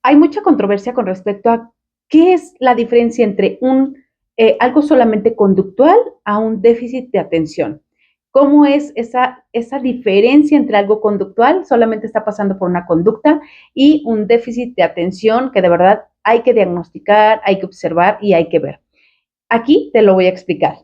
Hay mucha controversia con respecto a qué es la diferencia entre algo solamente conductual a un déficit de atención. ¿Cómo es esa diferencia entre algo conductual, solamente está pasando por una conducta, y un déficit de atención que de verdad hay que diagnosticar, hay que observar y hay que ver? Aquí te lo voy a explicar.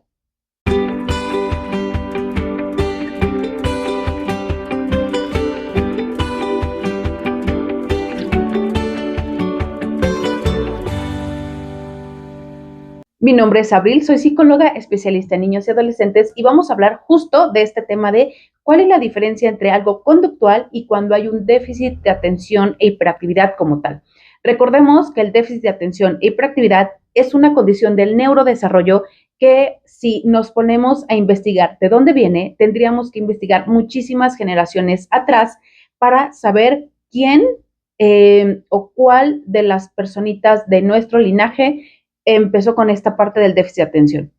Mi nombre es Abril, soy psicóloga especialista en niños y adolescentes y vamos a hablar justo de este tema de cuál es la diferencia entre algo conductual y cuando hay un déficit de atención e hiperactividad como tal. Recordemos que el déficit de atención e hiperactividad es una condición del neurodesarrollo que si nos ponemos a investigar de dónde viene, tendríamos que investigar muchísimas generaciones atrás para saber quién o cuál de las personitas de nuestro linaje empezó con esta parte del déficit de atención.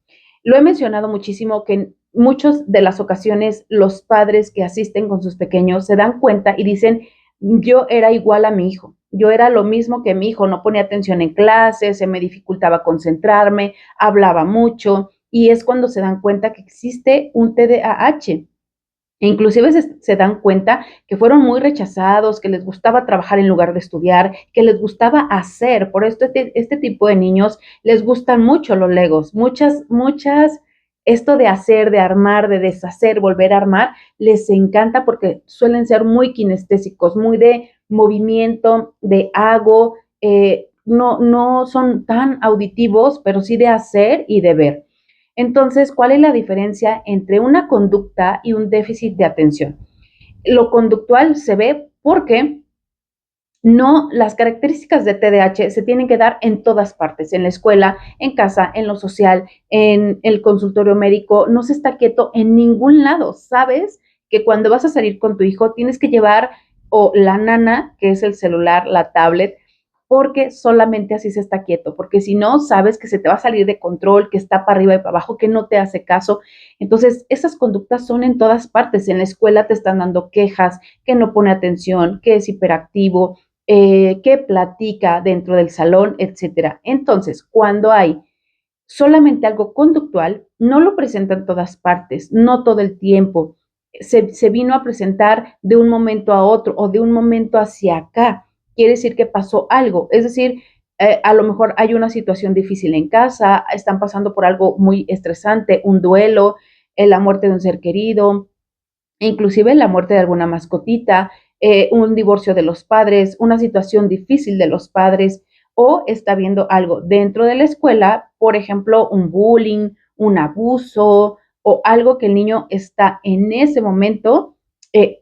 Lo he mencionado muchísimo que en muchas de las ocasiones los padres que asisten con sus pequeños se dan cuenta y dicen, yo era igual a mi hijo, yo era lo mismo que mi hijo, no ponía atención en clases, se me dificultaba concentrarme, hablaba mucho, y es cuando se dan cuenta que existe un TDAH. E inclusive se dan cuenta que fueron muy rechazados, que les gustaba trabajar en lugar de estudiar, que les gustaba hacer. Por esto este tipo de niños les gustan mucho los legos. Esto de hacer, de armar, de deshacer, volver a armar, les encanta porque suelen ser muy kinestésicos, muy de movimiento, de hago. No son tan auditivos, pero sí de hacer y de ver. Entonces, ¿cuál es la diferencia entre una conducta y un déficit de atención? Lo conductual se ve porque no, las características de TDAH se tienen que dar en todas partes, en la escuela, en casa, en lo social, en el consultorio médico, no se está quieto en ningún lado. Sabes que cuando vas a salir con tu hijo tienes que llevar o la nana, que es el celular, la tablet, porque solamente así se está quieto, porque si no, sabes que se te va a salir de control, que está para arriba y para abajo, que no te hace caso. Entonces, esas conductas son en todas partes. En la escuela te están dando quejas, que no pone atención, que es hiperactivo, que platica dentro del salón, etcétera. Entonces, cuando hay solamente algo conductual, no lo presenta en todas partes, no todo el tiempo. Se vino a presentar de un momento a otro o de un momento hacia acá. Quiere decir que pasó algo. Es decir, a lo mejor hay una situación difícil en casa, están pasando por algo muy estresante, un duelo, la muerte de un ser querido, inclusive la muerte de alguna mascotita, un divorcio de los padres, una situación difícil de los padres, o está viendo algo dentro de la escuela, por ejemplo, un bullying, un abuso o algo que el niño está en ese momento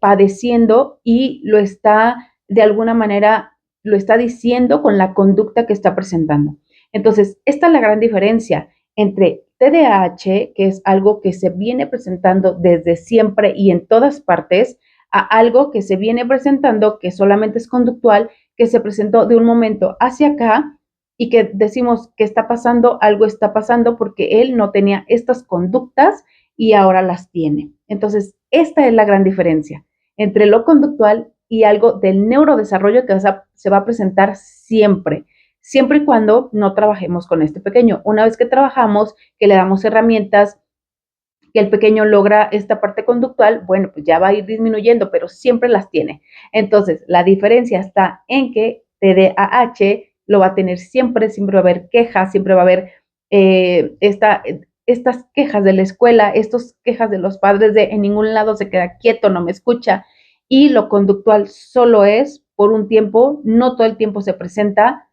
padeciendo y lo está de alguna manera, lo está diciendo con la conducta que está presentando. Entonces, esta es la gran diferencia entre TDAH, que es algo que se viene presentando desde siempre y en todas partes, a algo que se viene presentando que solamente es conductual, que se presentó de un momento hacia acá y que decimos que está pasando, algo está pasando porque él no tenía estas conductas y ahora las tiene. Entonces, esta es la gran diferencia entre lo conductual y algo del neurodesarrollo que se va a presentar siempre, siempre y cuando no trabajemos con este pequeño. Una vez que trabajamos, que le damos herramientas, que el pequeño logra esta parte conductual, bueno, pues ya va a ir disminuyendo, pero siempre las tiene. Entonces, la diferencia está en que TDAH lo va a tener siempre, siempre va a haber quejas, siempre va a haber estas quejas de la escuela, estas quejas de los padres de en ningún lado se queda quieto, no me escucha, y lo conductual solo es por un tiempo, no todo el tiempo se presenta,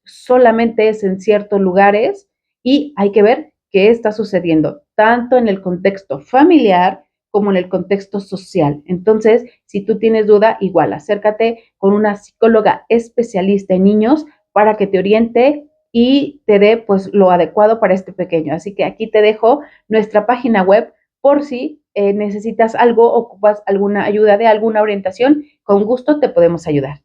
solamente es en ciertos lugares y hay que ver qué está sucediendo, tanto en el contexto familiar como en el contexto social. Entonces, si tú tienes duda, igual acércate con una psicóloga especialista en niños para que te oriente y te dé pues lo adecuado para este pequeño. Así que aquí te dejo nuestra página web por si necesitas algo, ocupas alguna ayuda de alguna orientación, con gusto te podemos ayudar.